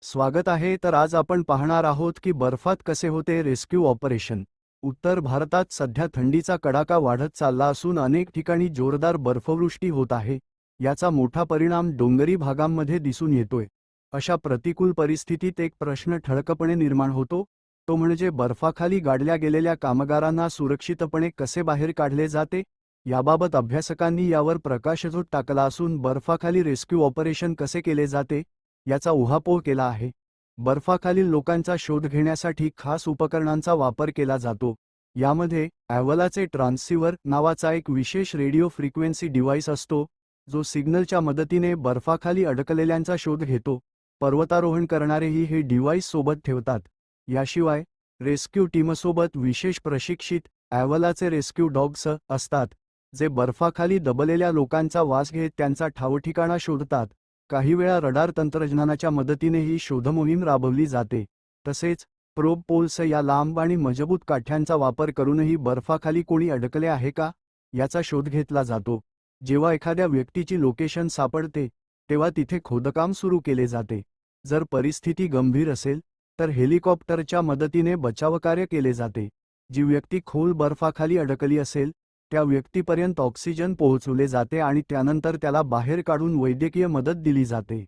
स्वागत आहे. तर आज आपण पाहणार आहोत की बर्फात कसे होते रेस्क्यू ऑपरेशन. उत्तर भारतात सध्या थंडीचा कडाका वाढत चालला असून अनेक ठिकाणी जोरदार बर्फवृष्टी होत आहे. याचा मोठा परिणाम डोंगरी भागांमध्ये दिसून येतोय. अशा प्रतिकूल परिस्थितीत एक प्रश्न ठळकपणे निर्माण होतो, तो म्हणजे बर्फाखाली गाडल्या गेलेल्या कामगारांना सुरक्षितपणे कसे बाहेर काढले जाते. याबाबत अभ्यासकांनी यावर प्रकाशझोत टाकला असून बर्फाखाली रेस्क्यू ऑपरेशन कसे केले जाते याचा उहापोह केला आहे. बर्फाखालील लोकांचा शोध घेण्यासाठी खास उपकरणांचा वापर केला जातो. यामध्ये ॲव्हलाचे ट्रान्सिव्हर नावाचा एक विशेष रेडिओ फ्रिक्वेन्सी डिव्हाइस असतो, जो सिग्नलच्या मदतीने बर्फाखाली अडकलेल्यांचा शोध घेतो. पर्वतारोहण करणारेही हे डिव्हाइस सोबत ठेवतात. याशिवाय रेस्क्यू टीमसोबत विशेष प्रशिक्षित ॲव्हलाचे रेस्क्यू डॉग्स असतात, जे बर्फाखाली दबलेल्या लोकांचा वास घेत त्यांचा ठावठिकाणा शोधतात. काही वेळा रडार तंत्रज्ञानाच्या मदतीनेही शोधमोहीम राबवली जाते. तसेच प्रोब पोल्स या लांब आणि मजबूत काठ्यांचा वापर करूनही बर्फाखाली कोणी अडकले आहे का याचा शोध घेतला जातो. जेव्हा एखाद्या व्यक्तीची लोकेशन सापडते तेव्हा तिथे खोदकाम सुरू केले जाते. जर परिस्थिती गंभीर असेल तर हेलिकॉप्टरच्या मदतीने बचावकार्य केले जाते. जी व्यक्ती खोल बर्फाखाली अडकली असेल त्या व्यक्तीपर्यंत ऑक्सिजन पोहोचवले जाते आणि त्यानंतर त्याला बाहेर काढून वैद्यकीय मदत दिली जाते.